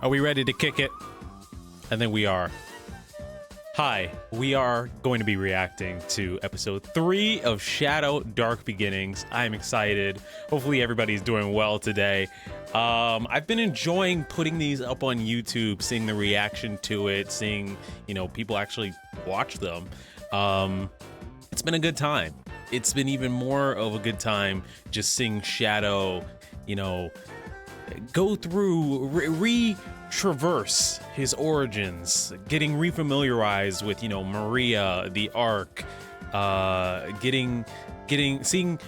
Are we ready to kick it? I think we are. Hi, we are going to be reacting to episode 3 of Shadow Dark Beginnings. I'm excited. Hopefully everybody's doing well today. I've been enjoying putting these up on YouTube, seeing the reaction to it, seeing, people actually watch them. It's been a good time. It's been even more of a good time just seeing Shadow, go through, traverse his origins, getting refamiliarized with, Maria, the Ark, seeing,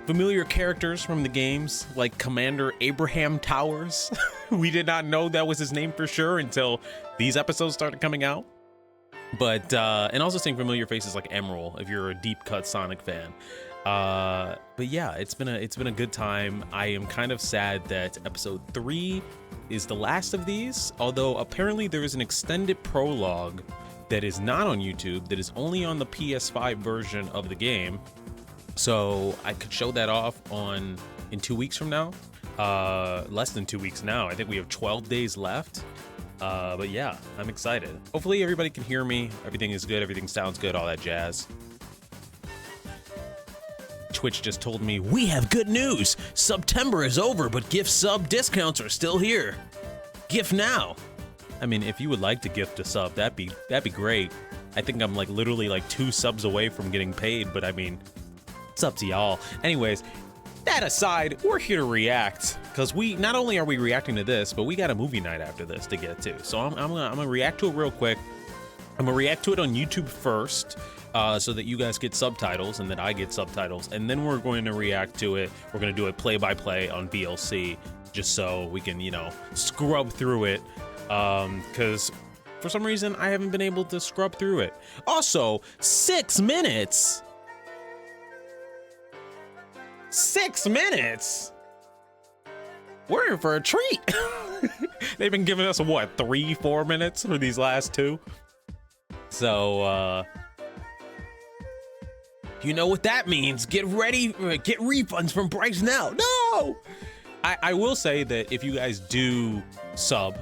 familiar characters from the games like Commander Abraham Towers. We did not know that was his name for sure until these episodes started coming out. But and also seeing familiar faces like Emerald if you're a deep cut Sonic fan. But yeah, it's been a good time. I am kind of sad that episode 3 is the last of these, although apparently there is an extended prologue that is not on YouTube, that is only on the PS5 version of the game. So I could show that off in 2 weeks from now. Less than 2 weeks now. I think we have 12 days left. But yeah, I'm excited. Hopefully everybody can hear me. Everything is good. Everything sounds good. All that jazz. Twitch just told me, we have good news. September is over, but gift sub discounts are still here. Gift now. I mean, if you would like to gift a sub, that'd be great. I think I'm literally 2 subs away from getting paid, but I mean, it's up to y'all. Anyways, that aside, we're here to react because not only are we reacting to this, but we got a movie night after this to get to. So I'm gonna react to it real quick. I'm gonna react to it on YouTube first, so that you guys get subtitles and that I get subtitles, and then we're going to react to it. We're gonna do it play by play on VLC, just so we can scrub through it, because for some reason I haven't been able to scrub through it. Also, 6 minutes. 6 minutes. We're in for a treat. They've been giving us what, 3-4 minutes for these last 2. So you know what that means. Get ready, get refunds from Bryce now. No! I will say that if you guys do sub,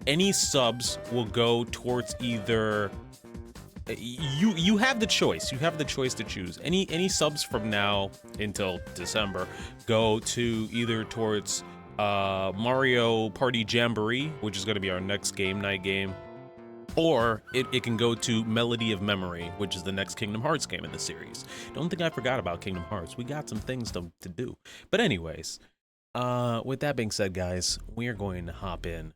any subs will go towards either you have the choice. You have the choice to choose. Any subs from now until December go to either towards Mario Party Jamboree, which is going to be our next game night game, or it can go to Melody of Memory, which is the next Kingdom Hearts game in the series. Don't think I forgot about Kingdom Hearts. We got some things to do. But anyways, with that being said, guys, we are going to hop in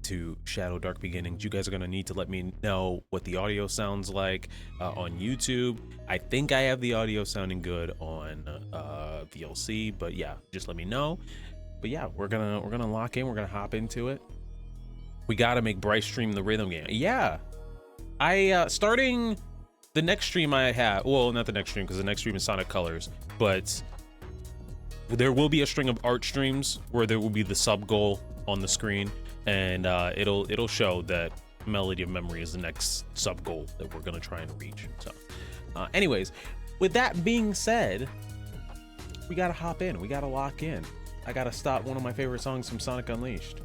to Shadow Dark Beginnings. You guys are gonna need to let me know what the audio sounds like on YouTube. I think I have the audio sounding good on VLC, but yeah, just let me know. But yeah, we're gonna lock in. We're gonna hop into it. We gotta make Bryce stream the rhythm game. Yeah, I starting the next stream I have. Well, not the next stream because the next stream is Sonic Colors, but there will be a string of art streams where there will be the sub goal on the screen. And it'll show that Melody of Memory is the next sub goal that we're gonna try and reach. So anyways, with that being said, we gotta hop in, we gotta lock in. I gotta stop one of my favorite songs from Sonic Unleashed.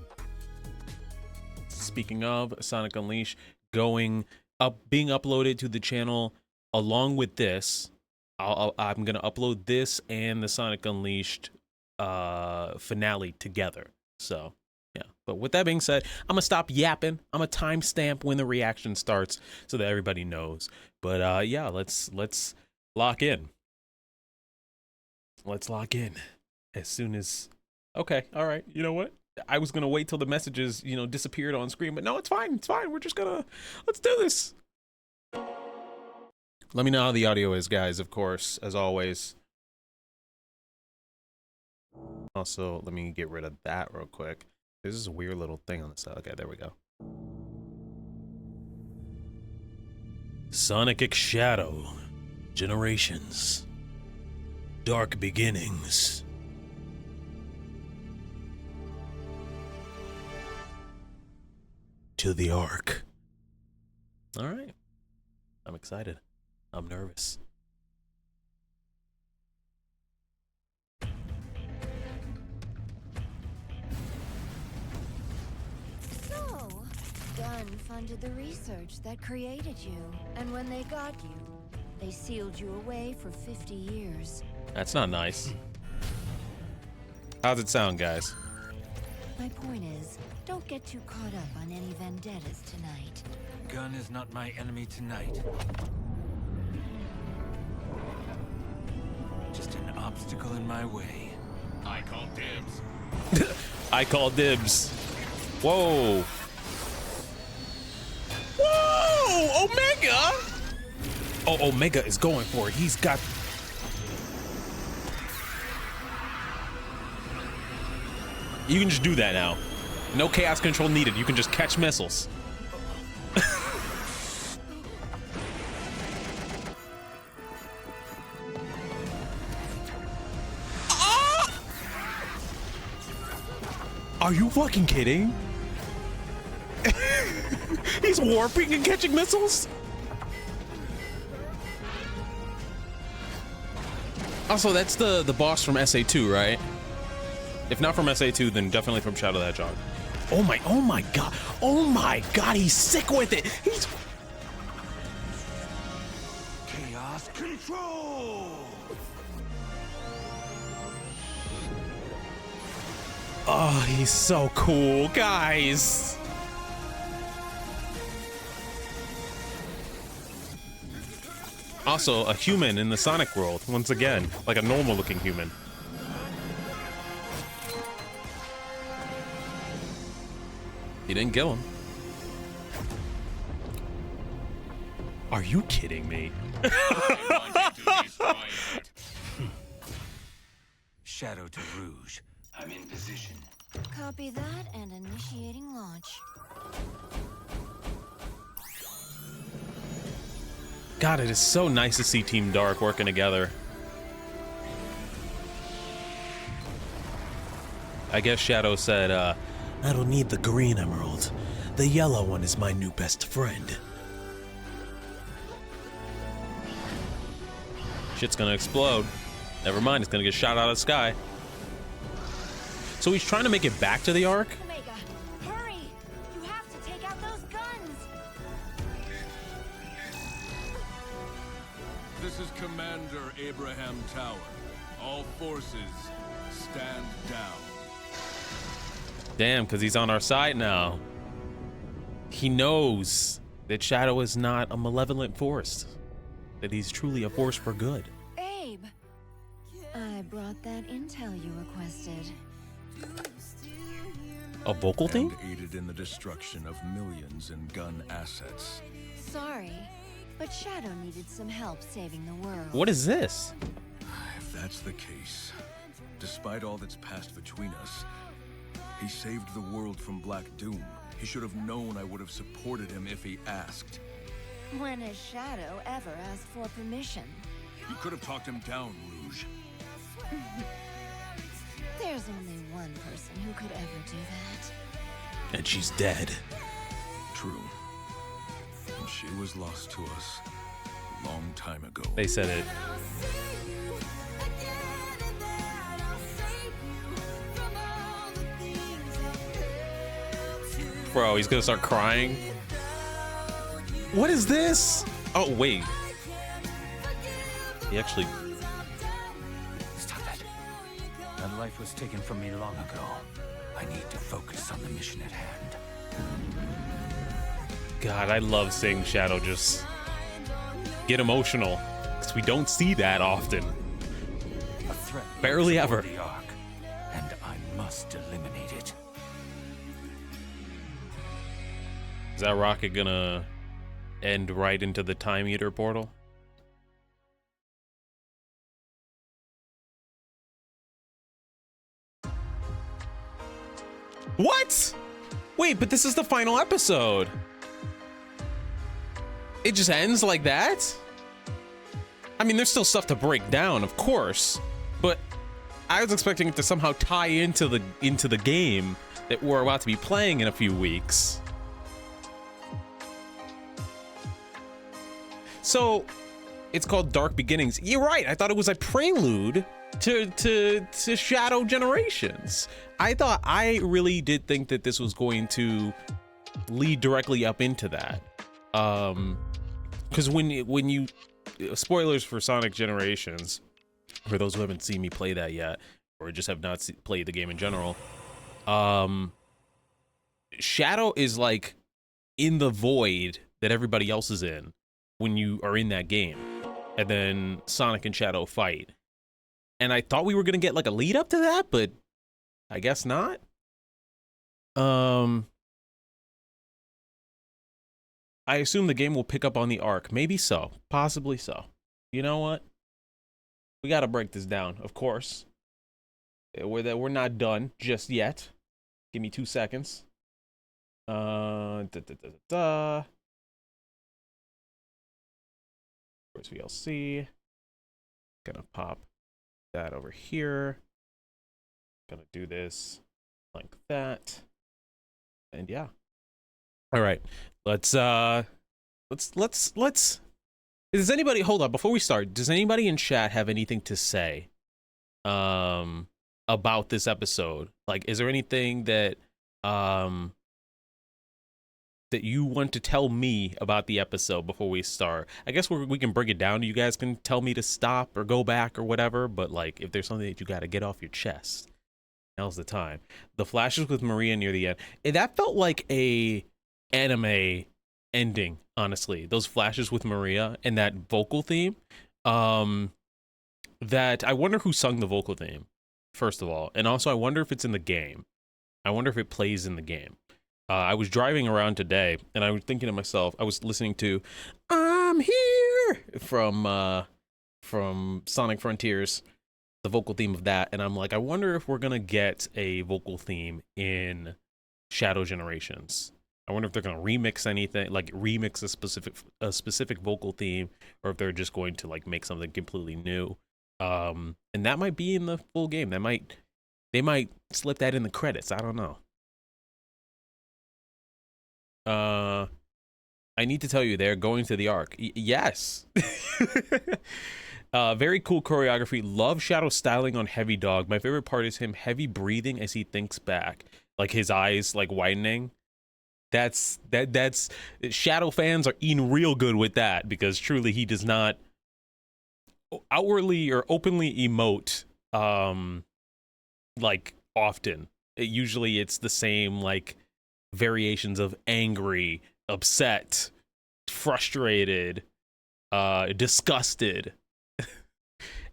Speaking of Sonic Unleashed, being uploaded to the channel along with this, I'm gonna upload this and the Sonic Unleashed finale together. So yeah, but with that being said, I'm gonna stop yapping. I'm gonna timestamp when the reaction starts so that everybody knows. But yeah, let's lock in. Let's lock in as soon as. Okay, all right. You know what? I was gonna wait till the messages disappeared on screen, but no, it's fine. It's fine. We're just gonna let's do this. Let me know how the audio is, guys. Of course, as always. Also, let me get rid of that real quick. There's this weird little thing on the side. Okay, there we go. Sonic X Shadow. Generations. Dark Beginnings. To the Ark. All right. I'm excited. I'm nervous. Sun funded the research that created you, and when they got you, they sealed you away for 50 years. That's not nice. How's it sound, guys? My point is, don't get too caught up on any vendettas tonight. Gun is not my enemy tonight. Just an obstacle in my way. I call dibs. I call dibs. Whoa. Whoa! Omega! Oh, Omega is going for it. He's got... You can just do that now. No chaos control needed. You can just catch missiles. Are you fucking kidding? He's warping and catching missiles? Also, that's the boss from SA2, right? If not from SA2, then definitely from Shadow the Hedgehog. Oh my god. Oh my god, he's sick with it. He's... Chaos control! Oh, he's so cool, guys. Also, a human in the Sonic world, once again, like a normal looking human. He didn't kill him. Are you kidding me? Shadow to Rouge. I'm in position. Copy that and initiating launch. God, it is so nice to see Team Dark working together. I guess Shadow said, I don't need the green emerald. The yellow one is my new best friend. Shit's gonna explode. Never mind, it's gonna get shot out of the sky. So he's trying to make it back to the Ark? Omega, hurry! You have to take out those guns! This is Commander Abraham Tower. All forces, stand down. Damn, because he's on our side now. He knows that Shadow is not a malevolent force. That he's truly a force for good. Abe! I brought that intel you requested. A vocal thing? And aided in the destruction of millions in gun assets. Sorry, but Shadow needed some help saving the world. What is this? If that's the case, despite all that's passed between us, he saved the world from Black Doom. He should have known I would have supported him if he asked. When has Shadow ever asked for permission? You could have talked him down, Rouge. There's only one person who could ever do that. And she's dead. True. And she was lost to us a long time ago. They said it. Bro, he's gonna start crying. What is this? Oh, wait. He actually... Stop that. That life was taken from me long ago. I need to focus on the mission at hand. God, I love seeing Shadow just get emotional. Because we don't see that often. A threat Barely lives ever. aboard the Ark, and I must eliminate it. Is that rocket gonna end right into the Time Eater portal? What? Wait, but this is the final episode. It just ends like that? I mean, there's still stuff to break down, of course, but I was expecting it to somehow tie into the game that we're about to be playing in a few weeks. So, it's called Dark Beginnings. You're right. I thought it was a prelude to Shadow Generations. I really did think that this was going to lead directly up into that. Because when you spoilers for Sonic Generations, for those who haven't seen me play that yet, or just have not played the game in general, Shadow is like in the void that everybody else is in when you are in that game, and then Sonic and Shadow fight. And I thought we were gonna get like a lead up to that, but I guess not. I assume the game will pick up on the arc. Maybe so. Possibly so. You know what? We gotta break this down, of course. We're not done just yet. Give me 2 seconds. Where's VLC? Gonna pop that over here. Gonna do this like that. And yeah. All right. Let's does anybody, hold on, before we start, does anybody in chat have anything to say about this episode? Like, is there anything that that you want to tell me about the episode before we start? I guess we can break it down. You guys can tell me to stop or go back or whatever, but like, if there's something that you got to get off your chest, now's the time. The flashes with Maria near the end, that felt like a anime ending, honestly. Those flashes with Maria and that vocal theme, that I wonder who sung the vocal theme, first of all, and also I wonder if it's in the game. I wonder if it plays in the game. I was driving around today and I was thinking to myself, I was listening to "I'm Here" from Sonic Frontiers, the vocal theme of that, and I'm like, I wonder if we're gonna get a vocal theme in Shadow Generations. I wonder if they're gonna remix anything, like remix a specific vocal theme, or if they're just going to like make something completely new. And that might be in the full game. They might slip that in the credits. I don't know. I need to tell you, they're going to the arc. Yes. Very cool choreography. Love Shadow styling on Heavy Dog. My favorite part is him heavy breathing as he thinks back, like his eyes like widening. That's Shadow fans are eating real good with that, because truly he does not outwardly or openly emote like often. Usually it's the same like variations of angry, upset, frustrated, disgusted,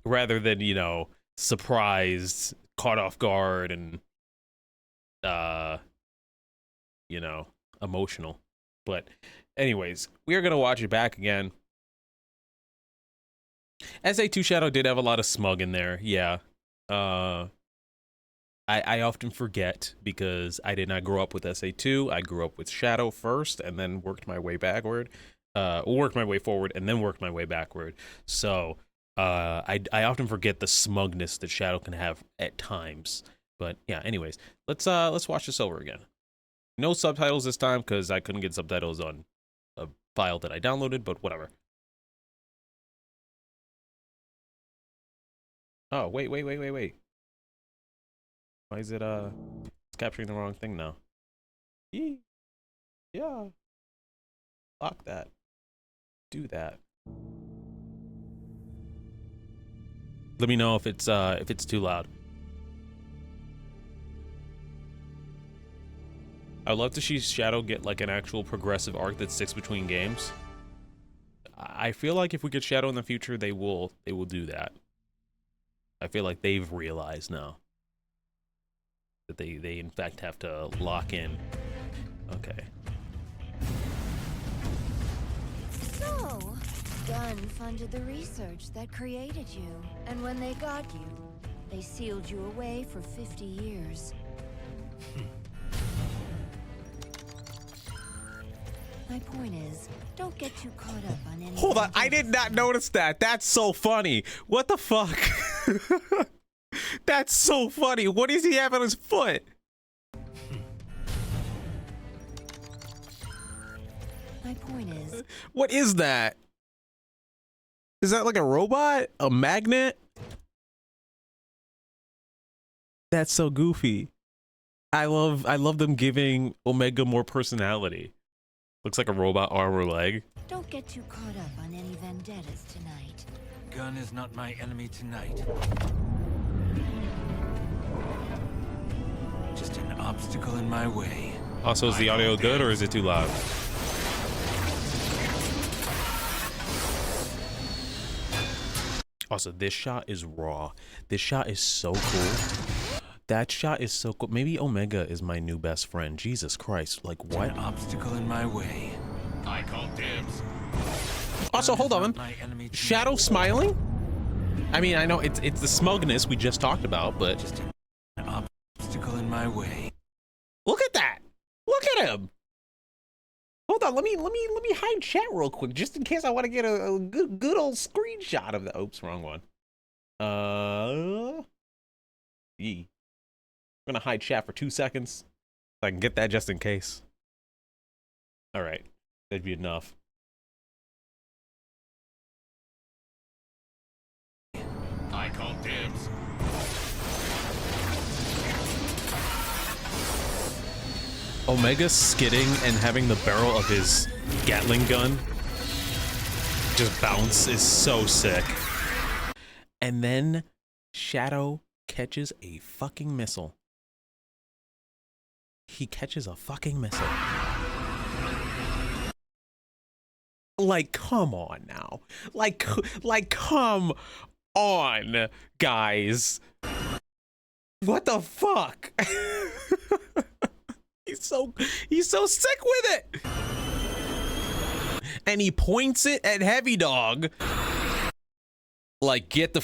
rather than, you know, surprised, caught off guard, and you know, emotional. But anyways, we are gonna watch it back again. SA2 Shadow did have a lot of smug in there, yeah. I often forget, because I did not grow up with SA2. I grew up with Shadow first, and then worked my way backward. Worked my way forward, and then worked my way backward. So I often forget the smugness that Shadow can have at times. But yeah, anyways, let's watch this over again. No subtitles this time, because I couldn't get subtitles on a file that I downloaded, but whatever. Oh, wait. Why is it, it's capturing the wrong thing now? Yee. Yeah. Lock that. Do that. Let me know if it's too loud. I'd love to see Shadow get like an actual progressive arc that sticks between games. I feel like if we get Shadow in the future, they will do that. I feel like they've realized now that they in fact have to lock in. Okay. So, Gunn funded the research that created you, and when they got you, they sealed you away for 50 years. My point is, don't get too caught up on anything. Hold on, I did not notice that. That's so funny. What the fuck? That's so funny. What does he have on his foot? My point is, what is that? Is that like a robot? A magnet? That's so goofy. I love them giving Omega more personality. Looks like a robot arm or leg. Don't get too caught up on any vendettas tonight. Gun is not my enemy tonight. Just an obstacle in my way. Also, is the audio good or is it too loud? Also, this shot is raw. This shot is so cool. That shot is so cool. Maybe Omega is my new best friend. Jesus Christ. Like, what? An obstacle in my way. I call dibs. Also, hold on. Shadow smiling? I mean, I know it's the smugness we just talked about, but Just an obstacle in my way. look at that. Look at him. Hold on, let me hide chat real quick, just in case I want to get a good old screenshot of the. Oops, wrong one. I'm gonna hide chat for 2 seconds, so I can get that just in case. All right, that'd be enough. I call dibs. Omega skidding and having the barrel of his Gatling gun just bounce is so sick. And then Shadow catches a fucking missile. He catches a fucking missile. Like, come on now. Like, come on, guys. What the fuck? He's so sick with it. And he points it at Heavy Dog. Like, get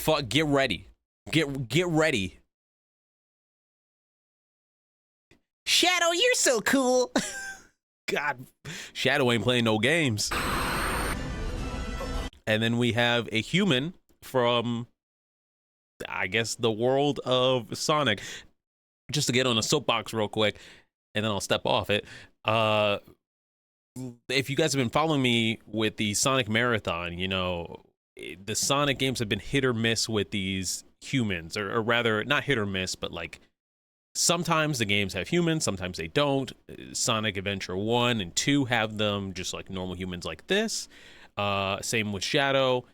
ready. Get ready. Shadow, you're so cool. God, Shadow ain't playing no games. And then we have a human from, I guess, the world of Sonic. Just to get on a soapbox real quick, and then I'll step off it. If you guys have been following me with the Sonic Marathon, you know, the Sonic games have been hit or miss with these humans, or rather, not hit or miss, but like, sometimes the games have humans, sometimes they don't. Sonic Adventure 1 and 2 have them just like normal humans like this. Same with Shadow.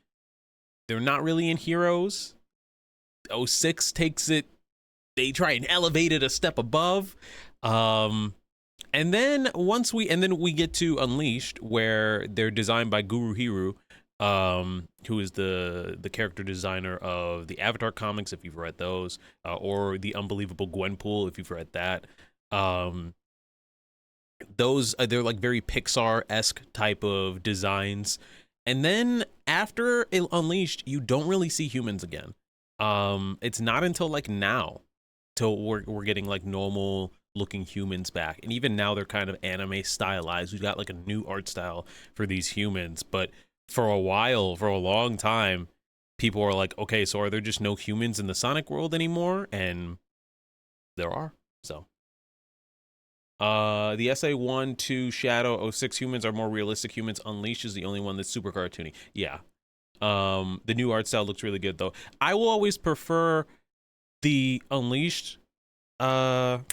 They're not really in Heroes. 06 takes it, they try and elevate it a step above. And then we get to Unleashed, where they're designed by Guru Hiru, who is the character designer of the Avatar comics, if you've read those, or the Unbelievable Gwenpool, if you've read that. Those they're like very Pixar-esque type of designs. And then after Unleashed, you don't really see humans again. It's not until like now till we're getting like normal looking humans back, and even now they're kind of anime stylized. We've got like a new art style for these humans, but for a long time, people are like, okay, so are there just no humans in the Sonic world anymore? And there are. So the SA1 2 Shadow 06 humans are more realistic humans. Unleashed is the only one that's super cartoony. Yeah. The new art style looks really good though. I will always prefer the Unleashed art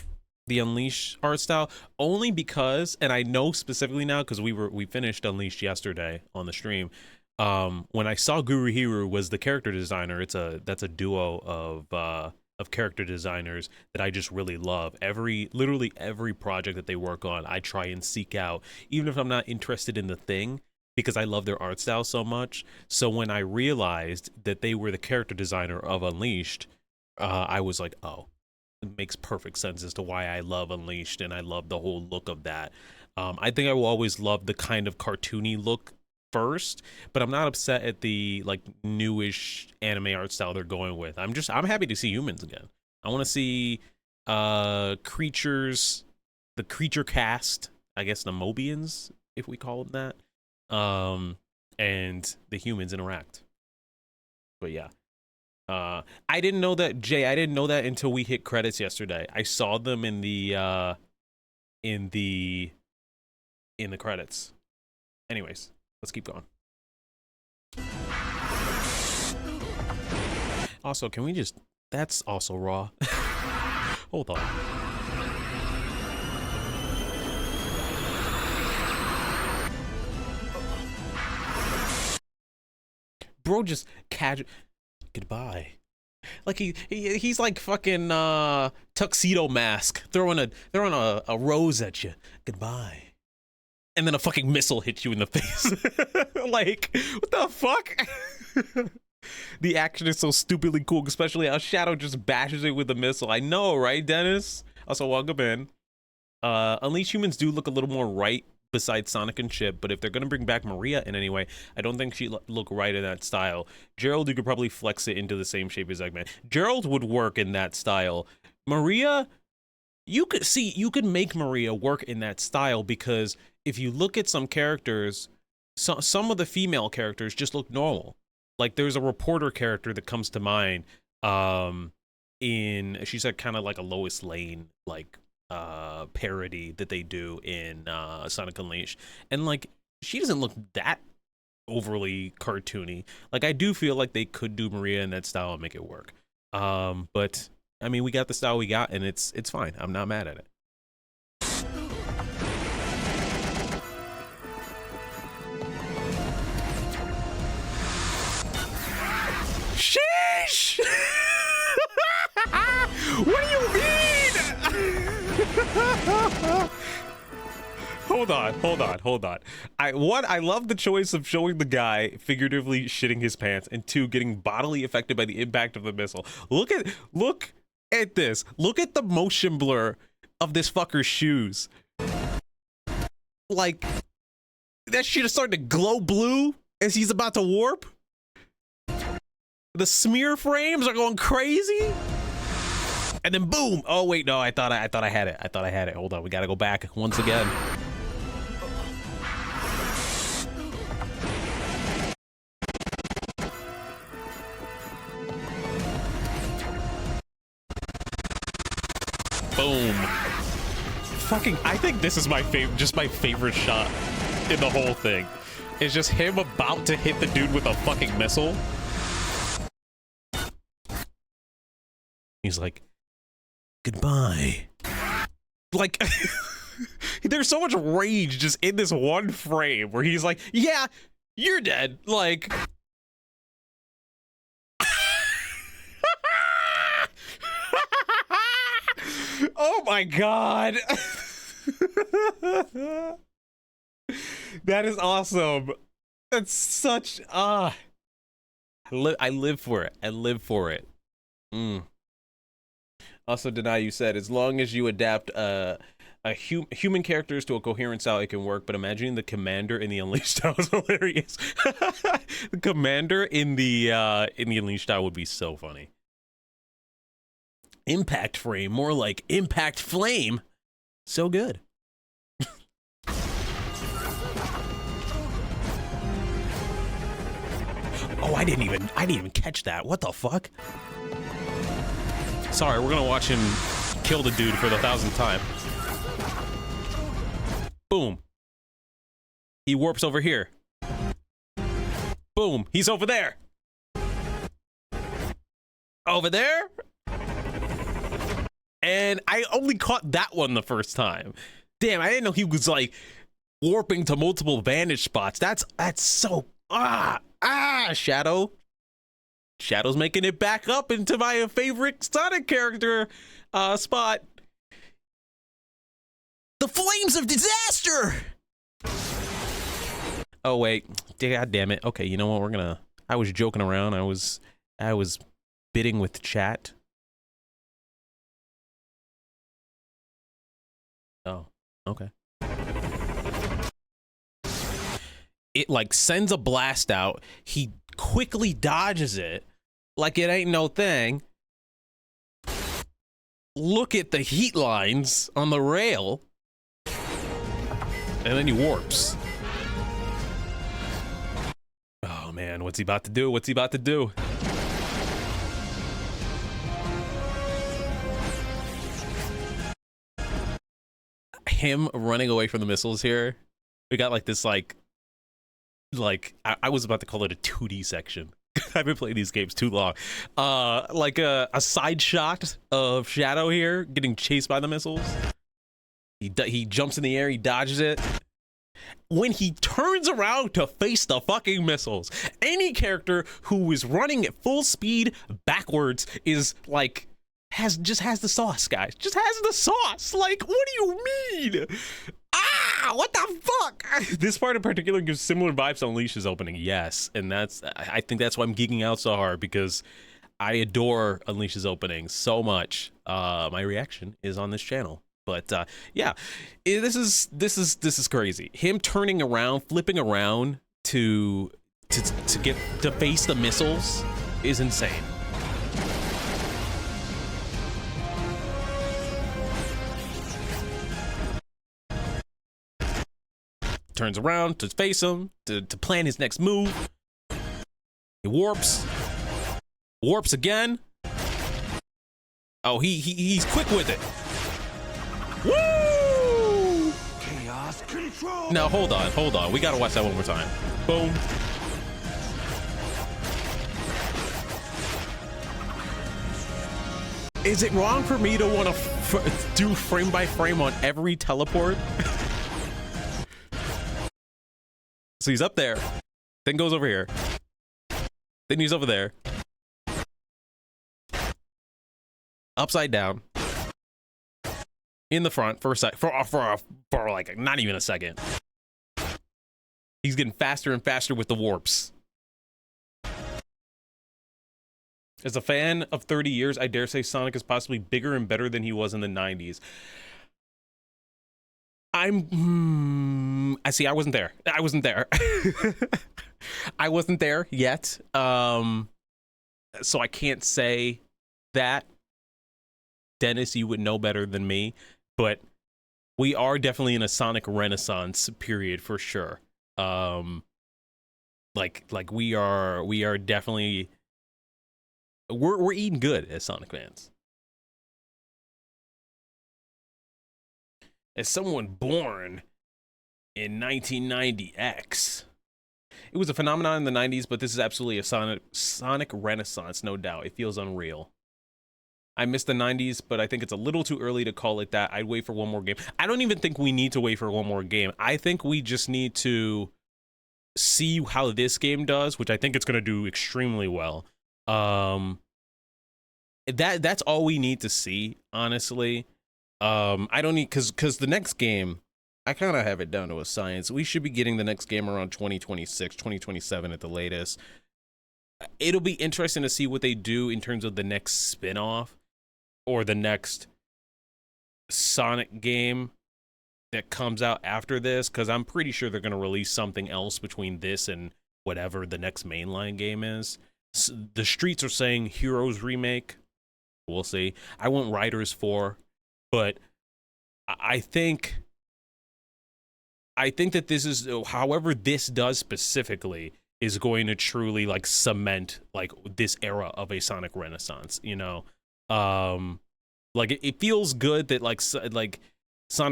style, only because, and I know specifically now because we finished Unleashed yesterday on the stream. When I saw Guru Hiru was the character designer, that's a duo of character designers that I just really love. Literally every project that they work on, I try and seek out, even if I'm not interested in the thing, because I love their art style so much. So when I realized that they were the character designer of Unleashed, I was like, oh, it makes perfect sense as to why I love Unleashed, and I love the whole look of that. I think I will always love the kind of cartoony look first, but I'm not upset at the like newish anime art style they're going with. I'm happy to see humans again. I want to see creatures, the creature cast, I guess the Mobians, if we call them that, and the humans interact. But yeah. I didn't know that, Jay. I didn't know that until we hit credits yesterday. I saw them in the credits. Anyways, let's keep going. Also, can we just? That's also raw. Hold on. bro just casual. Goodbye. Like he's like fucking Tuxedo Mask throwing a rose at you. Goodbye. And then a fucking missile hits you in the face. Like, what the fuck? The action is so stupidly cool, especially how Shadow just bashes it with the missile. I know, right, Dennis? Also, welcome in. Unleashed Humans do look a little more right besides Sonic and Chip, but if they're gonna bring back Maria in any way, I don't think she'd look right in that style. Gerald, you could probably flex it into the same shape as Eggman. Gerald would work in that style. Maria, you could make Maria work in that style, because if you look at some characters, some of the female characters just look normal. Like there's a reporter character that comes to mind. She's like kind of like a Lois Lane like parody that they do in Sonic Unleashed, and like she doesn't look that overly cartoony. Like I do feel like they could do Maria in that style and make it work. But I mean, we got the style we got, and it's fine. I'm not mad at it. Sheesh! What do you mean? Hold on. I love the choice of showing the guy figuratively shitting his pants, and 2, getting bodily affected by the impact of the missile. Look at this. Look at the motion blur of this fucker's shoes. Like, that shit is starting to glow blue as he's about to warp. The smear frames are going crazy. And then boom! Oh wait, no, I thought I had it. Hold on, we gotta go back once again. Boom! Fucking, I think this is my favorite shot in the whole thing. It's just him about to hit the dude with a fucking missile. He's like, goodbye. Like, there's so much rage just in this one frame where he's like, yeah, you're dead. Like, oh my God. That is awesome. That's such, I live for it. I live for it. Also, Deny, you said, as long as you adapt human characters to a coherent style, it can work. But imagining the Commander in the Unleashed style is hilarious. The Commander in the Unleashed style would be so funny. Impact frame, more like impact flame. So good. Oh, I didn't even catch that. What the fuck? Sorry, we're gonna watch him kill the dude for the 1,000th time. Boom. He warps over here. Boom. He's over there. Over there. And I only caught that one the first time. Damn, I didn't know he was like warping to multiple vantage spots. That's so Shadow. Shadow's making it back up into my favorite Sonic character spot. The flames of disaster. Oh wait, god damn it. Okay, you know what? I was joking around. I was bidding with chat. Oh, okay. It like sends a blast out. He quickly dodges it like it ain't no thing. Look at the heat lines on the rail. And then he warps. Oh man, what's he about to do? What's he about to do? Him running away from the missiles here. We got like this like I was about to call it a 2D section. I've been playing these games too long. Like a side shot of Shadow here getting chased by the missiles. He jumps in the air, he dodges it, when he turns around to face the fucking missiles. Any character who is running at full speed backwards is like just has the sauce, guys. Just has the sauce. Like, what do you mean? What the fuck? This part in particular gives similar vibes to Unleash's opening. Yes, and I think that's why I'm geeking out so hard, because I adore Unleash's opening so much. My reaction is on this channel. But yeah, this is crazy. Him turning around, flipping around to face the missiles is insane. Turns around to face him, to plan his next move. He warps again. Oh, he's quick with it. Woo! Chaos control. Now hold on. We gotta watch that one more time. Boom. Is it wrong for me to want to do frame by frame on every teleport? So he's up there, then goes over here, then he's over there, upside down, in the front for a sec, for like not even a second. He's getting faster and faster with the warps. As a fan of 30 years, I dare say Sonic is possibly bigger and better than he was in the 90s. I see. I wasn't there. I wasn't there. I wasn't there yet. So I can't say that. Dennis, you would know better than me, but we are definitely in a Sonic renaissance period for sure. Like we are definitely we're eating good as Sonic fans. As someone born in 1990X, it was a phenomenon in the 90s, but this is absolutely a Sonic renaissance, no doubt. It feels unreal. I miss the 90s, but I think it's a little too early to call it that. I'd wait for one more game. I don't even think we need to wait for one more game. I think we just need to see how this game does, which I think it's going to do extremely well. That's all we need to see, honestly. I don't need, because the next game, I kind of have it down to a science. We should be getting the next game around 2026, 2027 at the latest. It'll be interesting to see what they do in terms of the next spin-off or the next Sonic game that comes out after this, because I'm pretty sure they're going to release something else between this and whatever the next mainline game is. The streets are saying Heroes Remake. We'll see. I want Riders 4. But I think that this is, however this does specifically, is going to truly like cement like this era of a Sonic renaissance, you know. Like it feels good that like Sonic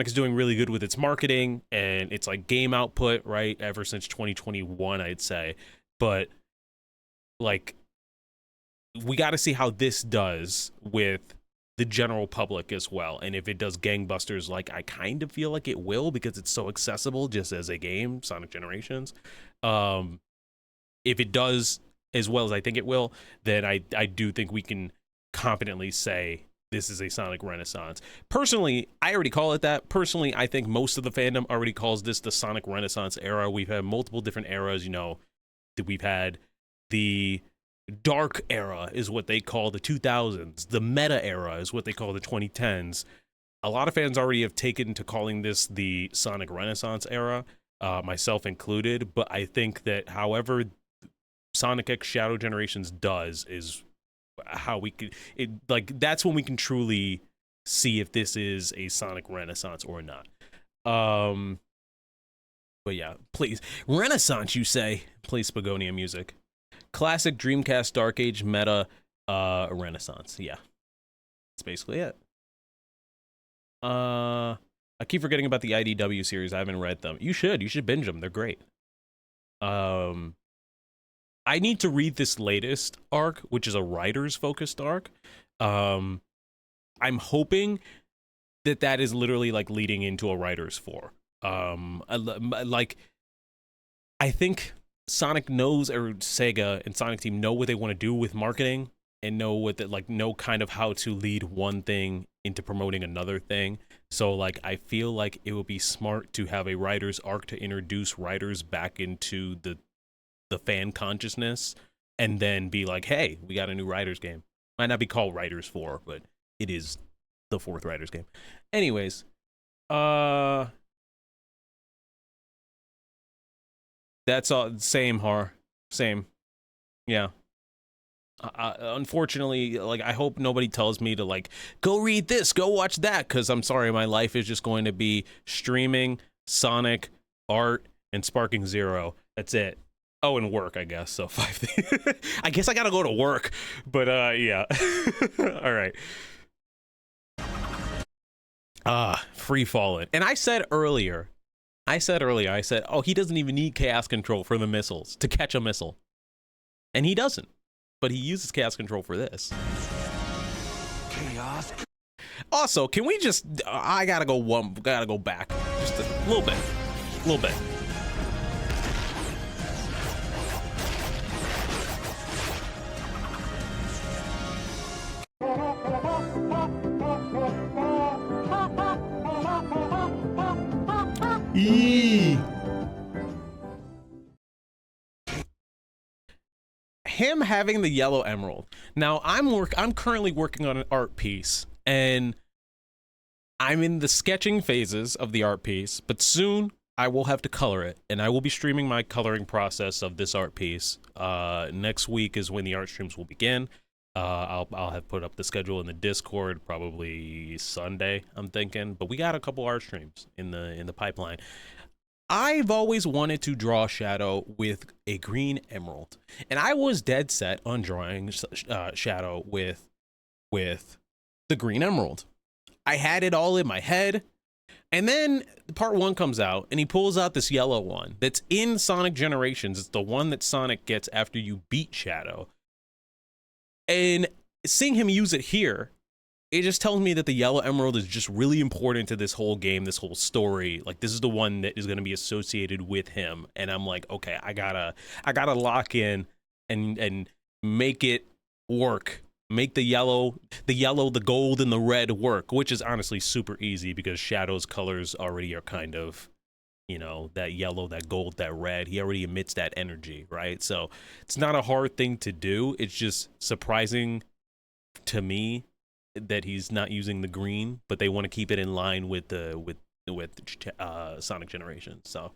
is doing really good with its marketing and its like game output, right? Ever since 2021, I'd say. But like we got to see how this does with the general public as well, and if it does gangbusters like I kind of feel like it will, because it's so accessible just as a game, Sonic Generations. If it does as well as I think it will, then I do think we can confidently say this is a Sonic renaissance. Personally, I already call it that. Personally, I think most of the fandom already calls this the Sonic renaissance era. We've had multiple different eras, you know, that we've had the Dark era is what they call the 2000s. The meta era is what they call the 2010s. A lot of fans already have taken to calling this the Sonic Renaissance era, myself included. But I think that however Sonic X Shadow Generations does is how we could, that's when we can truly see if this is a Sonic Renaissance or not. But yeah, please. Renaissance, you say? Play Spagonia music. Classic Dreamcast Dark Age meta renaissance. Yeah. That's basically it. I keep forgetting about the IDW series. I haven't read them. You should binge them. They're great. I need to read this latest arc, which is a writer's focused arc. I'm hoping that is literally like leading into a writer's 4. Like, I think Sonic knows, or Sega and Sonic Team know what they want to do with marketing, and know what that, like, know kind of how to lead one thing into promoting another thing. So like, I feel like it would be smart to have a writer's arc to introduce writers back into the fan consciousness, and then be like, hey, we got a new writers game. Might not be called Writers 4, but it is the 4th writers game. Anyways, that's all. Same, Har. Same. Yeah. Unfortunately, like, I hope nobody tells me to, like, go read this, go watch that, because I'm sorry, my life is just going to be streaming, Sonic, art, and Sparking Zero. That's it. Oh, and work, I guess. So 5 things. I guess I gotta go to work, but yeah. All right. Free Fallen. And I said earlier, oh, he doesn't even need chaos control for the missiles to catch a missile. And he doesn't. But he uses chaos control for this. Chaos. Also, can we just, I gotta go back. Just a little bit. A little bit. Him having the yellow emerald. Now I'm currently working on an art piece, and I'm in the sketching phases of the art piece, but soon I will have to color it, and I will be streaming my coloring process of this art piece. Next week is when the art streams will begin. I'll have put up the schedule in the Discord probably Sunday, I'm thinking, but we got a couple art streams in the pipeline. I've always wanted to draw Shadow with a green emerald, and I was dead set on drawing Shadow with the green emerald. I had it all in my head, and then part 1 comes out, and he pulls out this yellow one that's in Sonic Generations. It's the one that Sonic gets after you beat Shadow. And seeing him use it here, it just tells me that the yellow emerald is just really important to this whole game, this whole story. Like, this is the one that is going to be associated with him. And I'm like, okay, I gotta lock in and make it work. Make the yellow, the gold, and the red work, which is honestly super easy because Shadow's colors already are kind of, you know, that yellow, that gold, that red. He already emits that energy, right? So it's not a hard thing to do. It's just surprising to me that he's not using the green, but they want to keep it in line with Sonic Generations. So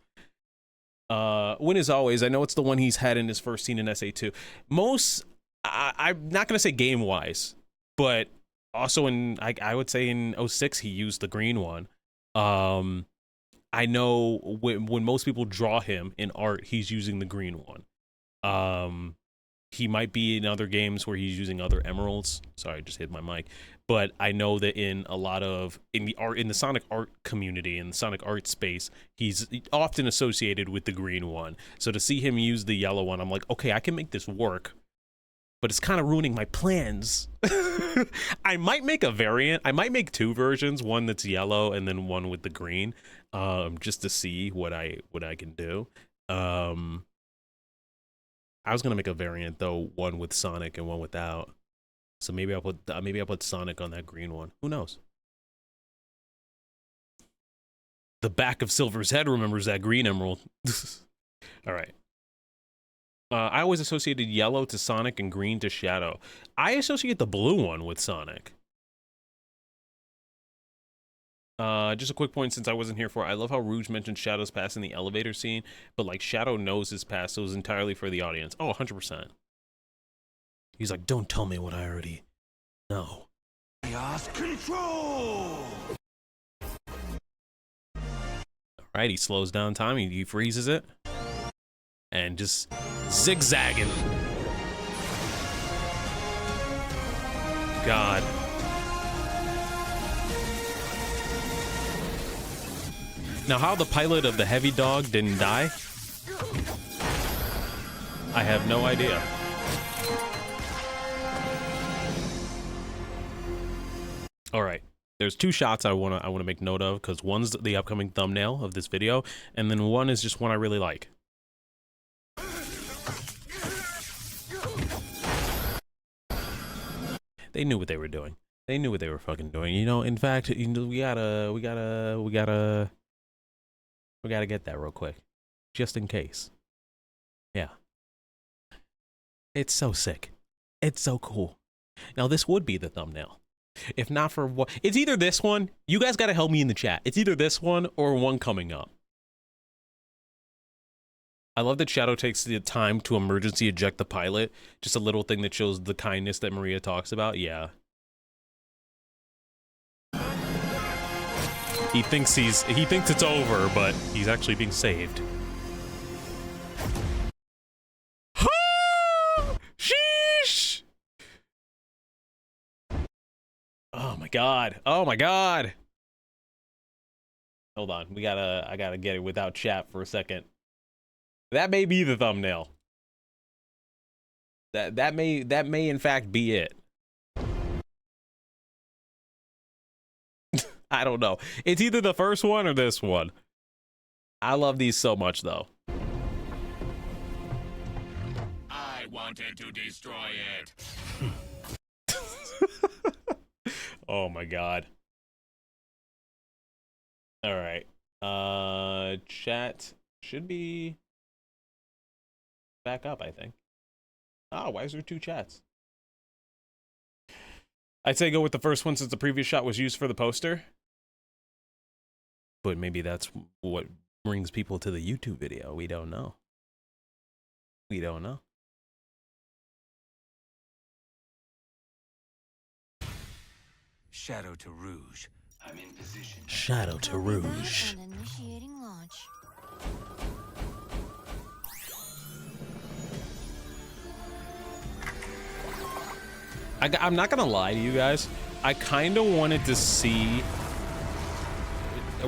win as always. I know it's the one he's had in his first scene in SA2. I'm not gonna say game wise, but also I would say in 06 he used the green one. I know when most people draw him in art, he's using the green one. He might be in other games where he's using other emeralds. Sorry, I just hit my mic. But I know that in the Sonic art community, in the Sonic art space, he's often associated with the green one. So to see him use the yellow one, I'm like, okay, I can make this work, but it's kind of ruining my plans. I might make a variant. I might make 2 versions, one that's yellow and then one with the green, just to see what I can do. I was gonna make a variant though, one with Sonic and one without. So maybe I'll put Sonic on that green one. Who knows? The back of Silver's head remembers that green emerald. All right. I always associated yellow to Sonic and green to Shadow. I associate the blue one with Sonic. Just a quick point since I wasn't here for it. I love how Rouge mentioned Shadow's past in the elevator scene, but like Shadow knows his past, so it was entirely for the audience. Oh, 100%. He's like, don't tell me what I already know. Chaos control! Alright, he slows down time, he freezes it. And just zigzagging. God. Now, how the pilot of the heavy dog didn't die, I have no idea. All right. there's two shots I wanna make note of, because one's the upcoming thumbnail of this video, and then one is just one I really like. They knew what they were doing. They knew what they were fucking doing. You know, in fact, you know, we gotta get that real quick, just in case. Yeah. It's so sick. It's so cool. Now this would be the thumbnail. If not for what, it's either this one. You guys gotta help me in the chat. It's either this one or one coming up. I love that Shadow takes the time to emergency eject the pilot. Just a little thing that shows the kindness that Maria talks about. Yeah. He thinks it's over, but he's actually being saved. Sheesh! Oh my god. Oh my god. Hold on. I gotta get it without chat for a second. That may be the thumbnail. That may in fact be it. I don't know. It's either the first one or this one. I love these so much though. I wanted to destroy it. Oh my god. All right. Chat should be back up, I think. Oh, why is there two chats? I'd say go with the first one since the previous shot was used for the poster. But maybe that's what brings people to the YouTube video. We don't know. We don't know. Shadow to Rouge. I'm in position. Shadow to Rouge. And initiating launch. I'm not gonna lie to you guys. I kind of wanted to see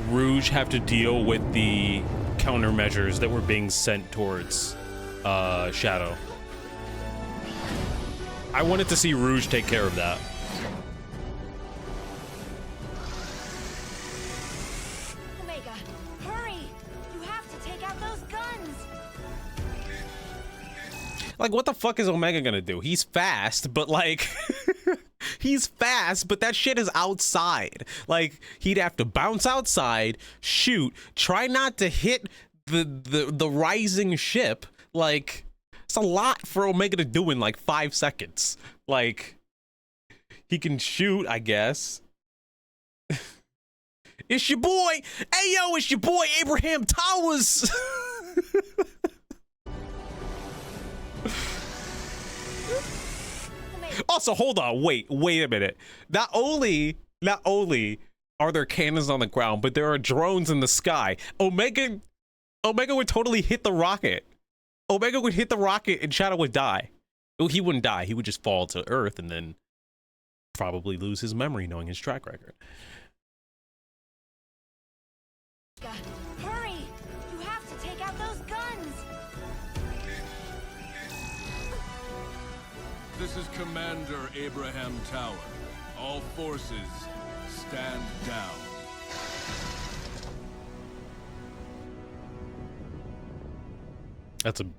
Rouge have to deal with the countermeasures that were being sent towards Shadow. I wanted to see Rouge take care of that. Omega, hurry! You have to take out those guns! Like, what the fuck is Omega gonna do? He's fast, but like, he's fast, but that shit is outside. Like, he'd have to bounce outside, shoot, try not to hit the rising ship. Like, it's a lot for Omega to do in like 5 seconds. Like, he can shoot, I guess. It's your boy. Hey, yo, it's your boy, Abraham Towers. Also, hold on, wait a minute. Not only are there cannons on the ground, but there are drones in the sky. Omega would totally hit the rocket. Omega would hit the rocket and Shadow would die. Well, he wouldn't die. He would just fall to Earth and then probably lose his memory, knowing his track record. Hurry! You have to take out those guns! This is Commander Abraham Tower. All forces, stand down.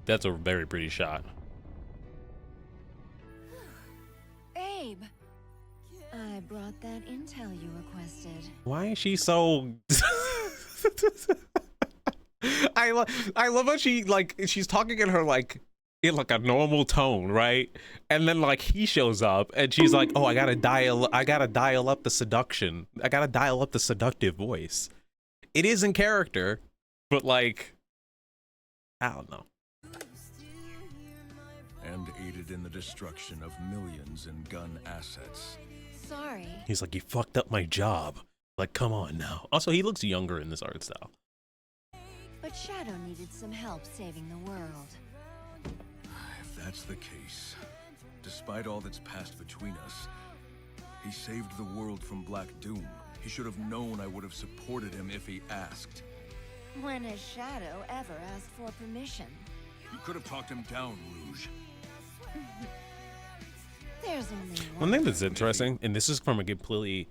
That's a very pretty shot. Abe, I brought that intel you requested. Why is she so? I love how she's talking in her in a normal tone, right? And then he shows up and she's like, "Oh, I gotta dial up the seduction. I gotta dial up the seductive voice." It is in character, but I don't know. And aided in the destruction of millions in gun assets. Sorry. He's like, "You fucked up my job." Like, come on now. Also, he looks younger in this art style. But Shadow needed some help saving the world. If that's the case, despite all that's passed between us, he saved the world from Black Doom. He should have known I would have supported him if he asked. When has Shadow ever asked for permission? You could have talked him down, Rouge. There's only One thing that's interesting, and this is from a completely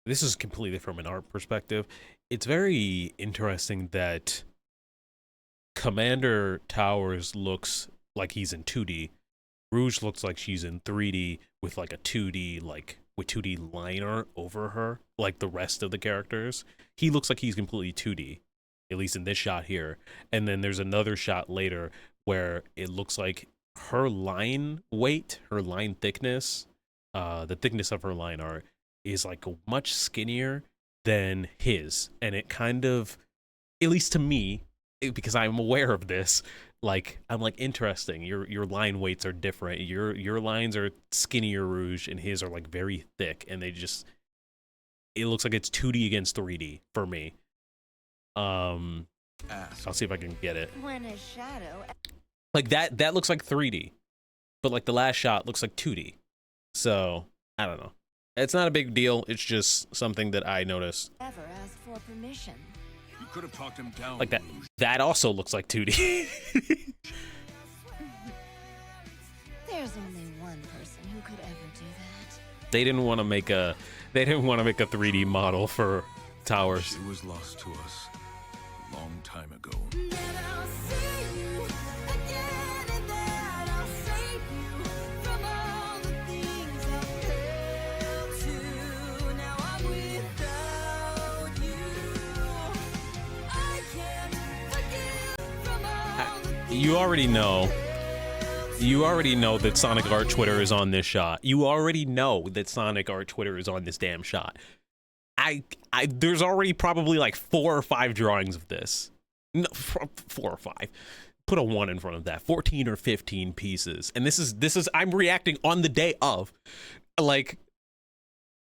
this is completely from an art perspective. It's very interesting that Commander Towers looks like he's in 2D. Rouge looks like she's in 3D with like a 2D, like with 2D line art over her, like the rest of the characters. He looks like he's completely 2D, at least in this shot here. And then there's another shot later where it looks like her line weight, her line thickness, the thickness of her line art is like much skinnier than his. And it kind of, at least to me, because I'm aware of this, like I'm like, interesting, your line weights are different. Your lines are skinnier, Rouge, and his are like very thick, and they just, it looks like it's 2D against 3D for me. I'll see if I can get it. When a shadow Like that looks like 3D, but like the last shot looks like 2D. So I don't know. It's not a big deal. It's just something that I noticed. ever asked for permission. You could have talked him down. Like that. Rouge. That also looks like 2D. There's only one person who could ever do that. They didn't want to make a 3D model for Towers. She was lost to us a long time ago. You already know that Sonic Art Twitter is on this shot. You already know that Sonic Art Twitter is on this damn shot. There's already probably like 4 or 5 drawings of this. No, 4 or 5. Put a 1 in front of that. 14 or 15 pieces. And this is I'm reacting on the day of. Like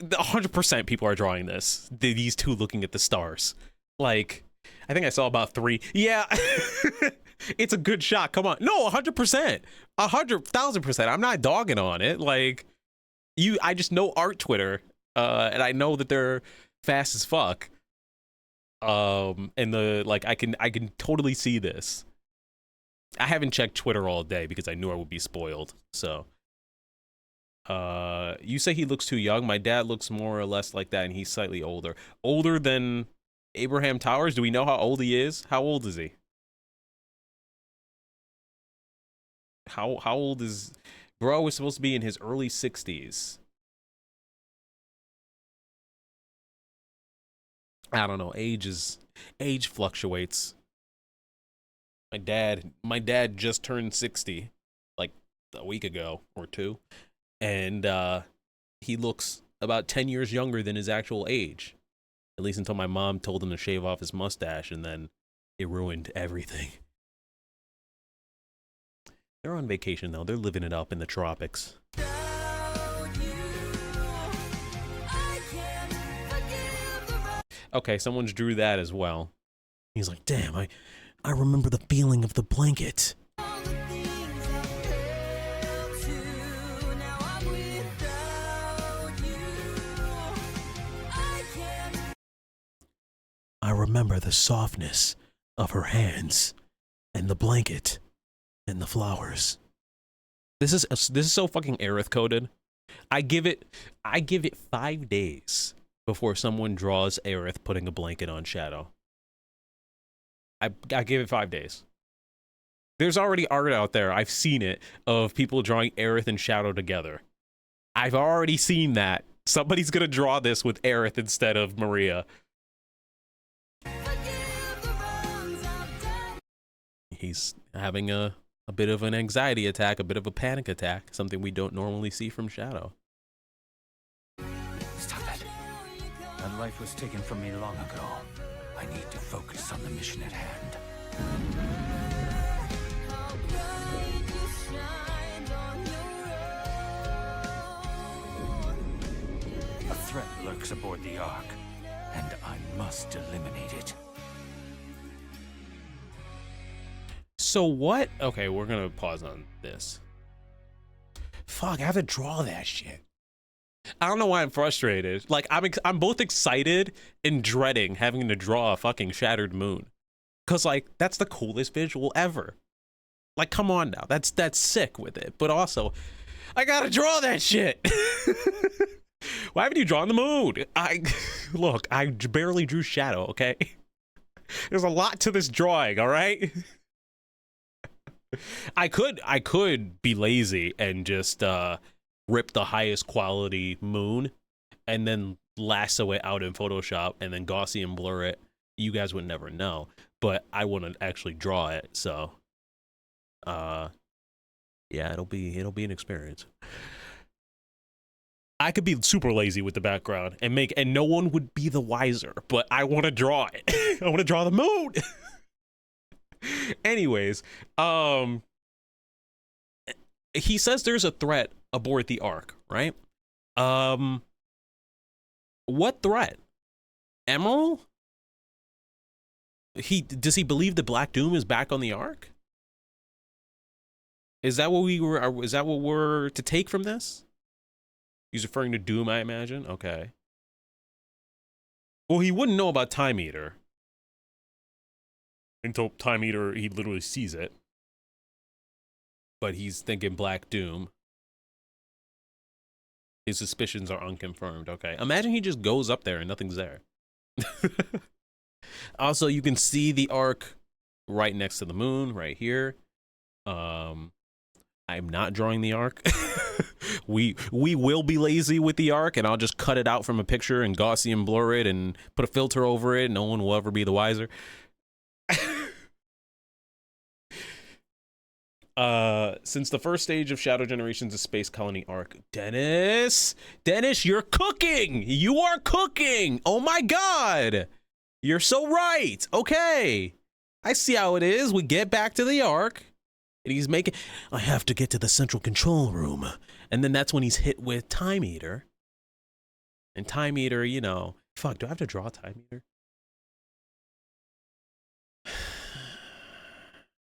100% people are drawing this. These two looking at the stars. Like, I think I saw about 3. Yeah. It's a good shot. Come on. No, 100%. 100,000%. I'm not dogging on it. Like, I just know art Twitter. And I know that they're fast as fuck. And I can totally see this. I haven't checked Twitter all day because I knew I would be spoiled. So, you say he looks too young. My dad looks more or less like that, and he's slightly older. Older than Abraham Towers? Do we know how old he is? How old is he? How old is bro? Is supposed to be in his early 60s. I don't know. Age fluctuates. My dad just turned 60 like a week ago or 2, and he looks about 10 years younger than his actual age. At least until my mom told him to shave off his mustache, and then it ruined everything. They're on vacation though. They're living it up in the tropics. Okay, someone's drew that as well. He's like, damn, I remember the feeling of the blanket. I remember the softness of her hands and the blanket and the flowers. This is so fucking Aerith coded. I give it 5 days before someone draws Aerith putting a blanket on Shadow. I give it 5 days. There's already art out there. I've seen it of people drawing Aerith and Shadow together. I've already seen that. Somebody's gonna draw this with Aerith instead of Maria. He's having a bit of an anxiety attack, a bit of a panic attack, something we don't normally see from Shadow. Stop it. That life was taken from me long ago. I need to focus on the mission at hand. A threat lurks aboard the Ark, and I must eliminate it. So what? Okay, we're gonna pause on this. Fuck, I have to draw that shit. I don't know why I'm frustrated. Like, I'm both excited and dreading having to draw a fucking shattered moon. Cause like, that's the coolest visual ever. Like, come on now, that's sick with it. But also, I gotta draw that shit. Why haven't you drawn the moon? Look, I barely drew shadow, okay? There's a lot to this drawing, all right? I could be lazy and just rip the highest quality moon and then lasso it out in Photoshop and then Gaussian blur it. You guys would never know, but I wouldn't actually draw it, so yeah, it'll be an experience. I could be super lazy with the background and no one would be the wiser, but I want to draw it. I want to draw the moon. Anyways, he says there's a threat aboard the Ark, right? What threat? Emerald? Does he believe the Black Doom is back on the Ark? Is that what we're to take from this? He's referring to Doom, I imagine. Okay. Well, he wouldn't know about Time Eater until Time Eater, he literally sees it. But he's thinking Black Doom. His suspicions are unconfirmed. Okay. Imagine he just goes up there and nothing's there. Also, you can see the Ark right next to the moon, right here. I'm not drawing the Ark. we will be lazy with the Ark, and I'll just cut it out from a picture and Gaussian blur it and put a filter over it. No one will ever be the wiser. Since the first stage of Shadow Generations, a space colony Ark. Dennis, you're cooking. You are cooking. Oh my God. You're so right. Okay. I see how it is. We get back to the Ark. And he's making, I have to get to the central control room. And then that's when he's hit with Time Eater. And Time Eater, you know, fuck, do I have to draw Time Eater?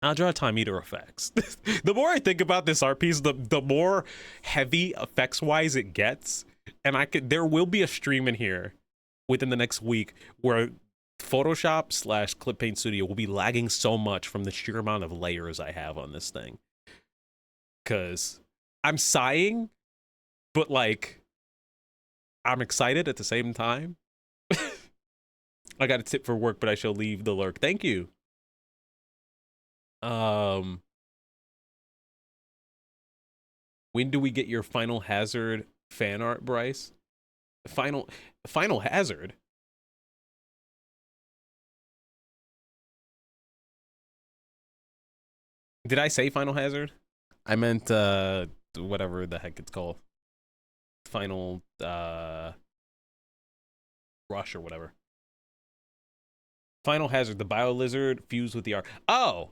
I'll draw Time Eater effects. The more I think about this art piece, the more heavy effects-wise it gets. And there will be a stream in here within the next week where Photoshop / Clip Paint Studio will be lagging so much from the sheer amount of layers I have on this thing. Cause I'm sighing, but like I'm excited at the same time. I got a tip for work, but I shall leave the lurk. Thank you. When do we get your Final Hazard fan art, Bryce? Final Hazard? Did I say Final Hazard? I meant whatever the heck it's called. Final Rush or whatever. Final Hazard, the Biolizard fused with the Ark. Oh!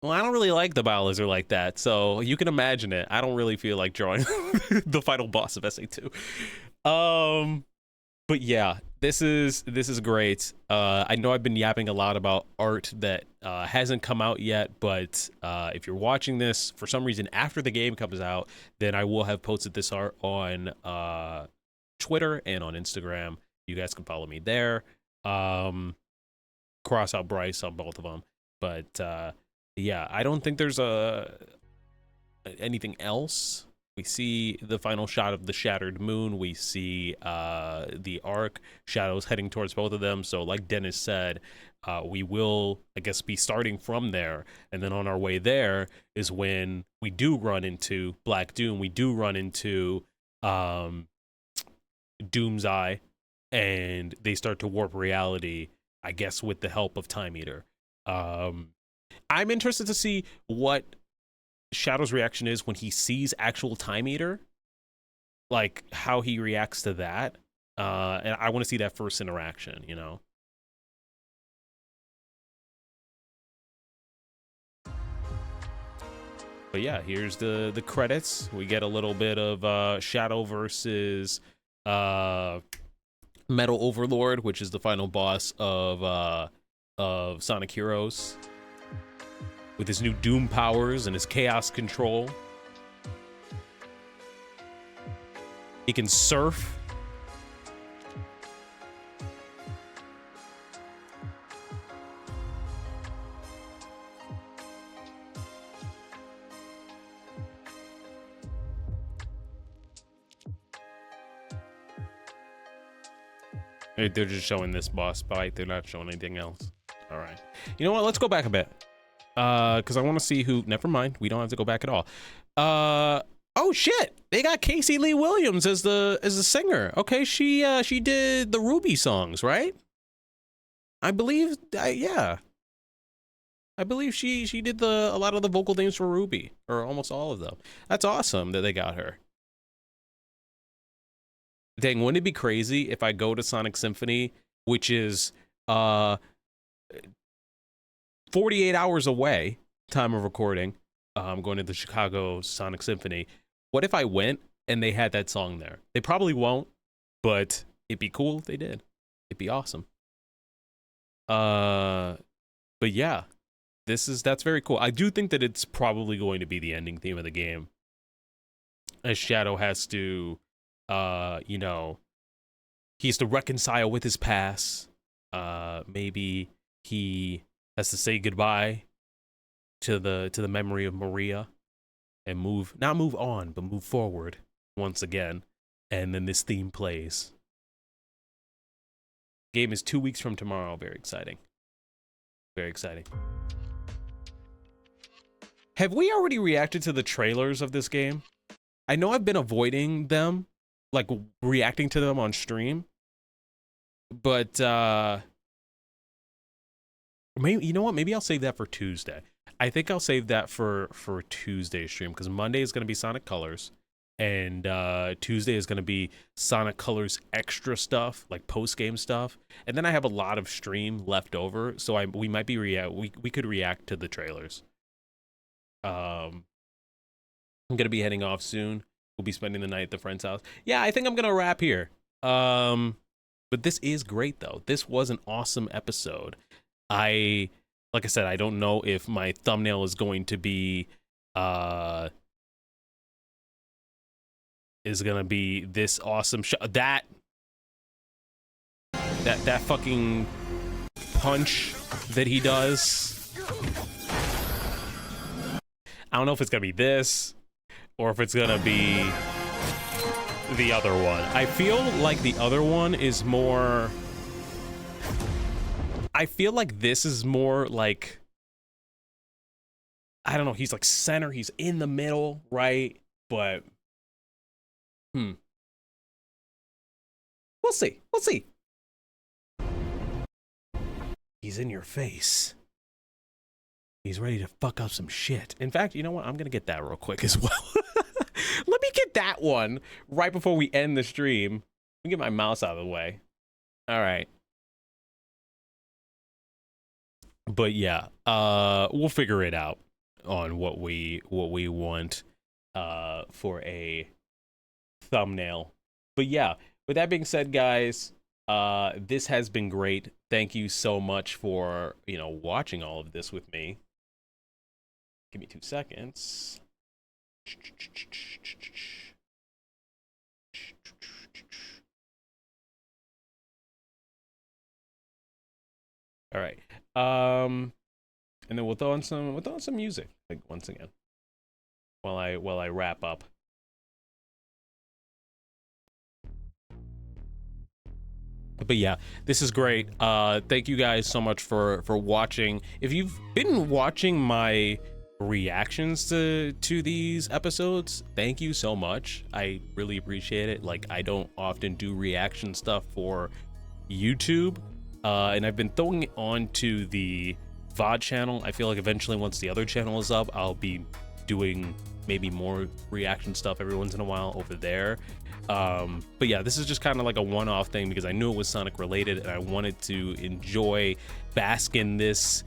Well, I don't really like the Biolizard like that, so you can imagine it. I don't really feel like drawing the final boss of SA2. But yeah, this is great. I know I've been yapping a lot about art that hasn't come out yet, but if you're watching this for some reason after the game comes out, then I will have posted this art on Twitter and on Instagram. You guys can follow me there. CrossOutBryce on both of them. But yeah, I don't think there's anything else. We see the final shot of the shattered moon. We see the Ark, shadows heading towards both of them. So like Dennis said, we will, I guess, be starting from there. And then on our way there is when we do run into Black Doom. We do run into Doom's Eye, and they start to warp reality, I guess, with the help of Time Eater. I'm interested to see what Shadow's reaction is when he sees actual Time Eater, like how he reacts to that. And I want to see that first interaction, you know? But yeah, here's the credits. We get a little bit of Shadow versus Metal Overlord, which is the final boss of Sonic Heroes, with his new Doom powers and his chaos control. He can surf. They're just showing this boss fight. They're not showing anything else. All right. You know what? Let's go back a bit. Because I want to see who... Never mind. We don't have to go back at all. Oh, shit. They got Casey Lee Williams as the singer. Okay, she did the Ruby songs, right? I believe... yeah. I believe she did a lot of the vocal themes for Ruby. Or almost all of them. That's awesome that they got her. Dang, wouldn't it be crazy if I go to Sonic Symphony, which is 48 hours away, time of recording. I'm going to the Chicago Sonic Symphony. What if I went and they had that song there? They probably won't, but it'd be cool if they did. It'd be awesome. But yeah, that's very cool. I do think that it's probably going to be the ending theme of the game, as Shadow has to, you know, he has to reconcile with his past. Maybe he has to say goodbye to the memory of Maria and not move on, but move forward once again. And then this theme plays. Game is 2 weeks from tomorrow. Very exciting. Very exciting. Have we already reacted to the trailers of this game? I know I've been avoiding them, like reacting to them on stream. But maybe, you know what? Maybe I'll save that for Tuesday. I think I'll save that for Tuesday's stream, because Monday is going to be Sonic Colors, and Tuesday is going to be Sonic Colors extra stuff, like post-game stuff, and then I have a lot of stream left over, so we might be we could react to the trailers. I'm going to be heading off soon. We'll be spending the night at the friend's house. Yeah, I think I'm going to wrap here. But this is great, though. This was an awesome episode. Like I said, I don't know if my thumbnail is going to be this awesome that fucking punch that he does. I don't know if it's gonna be this or if it's gonna be the other one. I feel like the other one is more... I feel like this is more like, I don't know, he's like center, he's in the middle, right? But, we'll see, we'll see. He's in your face. He's ready to fuck up some shit. In fact, you know what? I'm gonna get that real quick as well. Let me get that one right before we end the stream. Let me get my mouse out of the way. All right. But yeah, we'll figure it out on what we want for a thumbnail. But yeah, with that being said, guys, this has been great. Thank you so much for, you know, watching all of this with me. Give me 2 seconds. All right. And then we'll throw on some music, like, once again, while I wrap up. But yeah, this is great. Thank you guys so much for watching. If you've been watching my reactions to these episodes, thank you so much. I really appreciate it. Like, I don't often do reaction stuff for YouTube. And I've been throwing it onto the VOD channel. I feel like eventually, once the other channel is up, I'll be doing maybe more reaction stuff every once in a while over there. But yeah, this is just kind of like a one-off thing because I knew it was Sonic related and I wanted to bask in this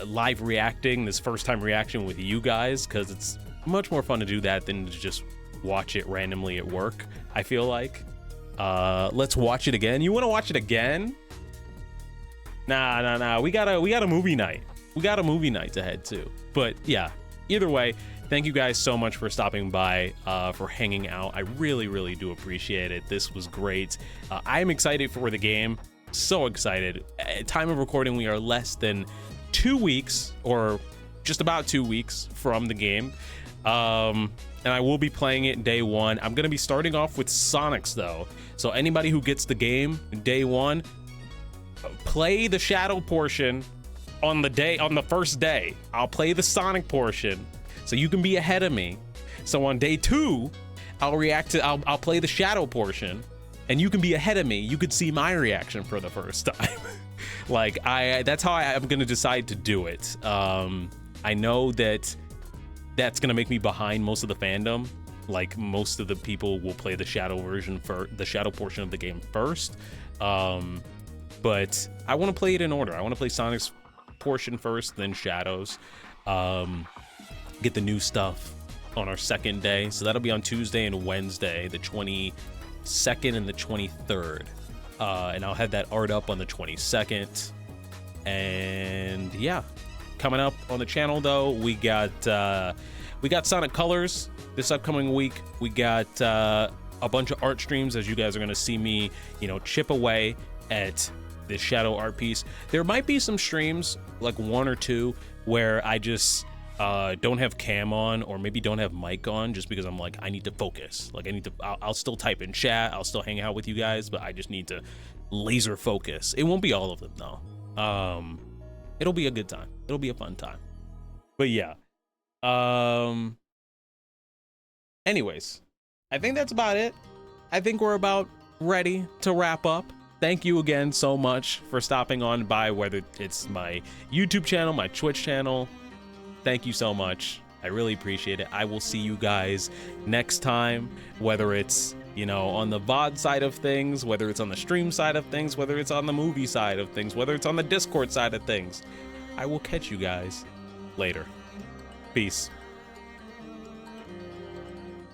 live reacting, this first time reaction with you guys, because it's much more fun to do that than to just watch it randomly at work, I feel like. Let's watch it again. You want to watch it again? Nah. We got a movie night. We got a movie night to head to. But yeah, either way, thank you guys so much for stopping by, for hanging out. I really, really do appreciate it. This was great. I'm excited for the game. So excited. At time of recording, we are less than 2 weeks, or just about 2 weeks from the game. And I will be playing it day one. I'm gonna be starting off with Sonics though. So anybody who gets the game day one, play the Shadow portion on the first day. I'll play the Sonic portion so you can be ahead of me. So on day two, I'll play the Shadow portion and you can be ahead of me. You could see my reaction for the first time. Like that's how I'm gonna decide to do it. I know that's gonna make me behind most of the fandom. Like most of the people will play the Shadow version for the Shadow portion of the game first. But I want to play it in order. I want to play Sonic's portion first, then Shadow's. Get the new stuff on our second day. So that'll be on Tuesday and Wednesday, the 22nd and the 23rd. And I'll have that art up on the 22nd. And yeah, coming up on the channel though, we got Sonic Colors this upcoming week. We got a bunch of art streams, as you guys are gonna see me, chip away at this Shadow art piece. There might be some streams, like one or two, where I just don't have cam on or maybe don't have mic on, just because I'm like, I need to focus. Like I'll still type in chat, I'll still hang out with you guys, but I just need to laser focus. It won't be all of them though. It'll be a good time. It'll be a fun time. But yeah. Anyways, I think that's about it. I think we're about ready to wrap up. Thank you again so much for stopping on by, whether it's my YouTube channel, my Twitch channel. Thank you so much. I really appreciate it. I will see you guys next time, whether it's, on the VOD side of things, whether it's on the stream side of things, whether it's on the movie side of things, whether it's on the Discord side of things. I will catch you guys later. Peace.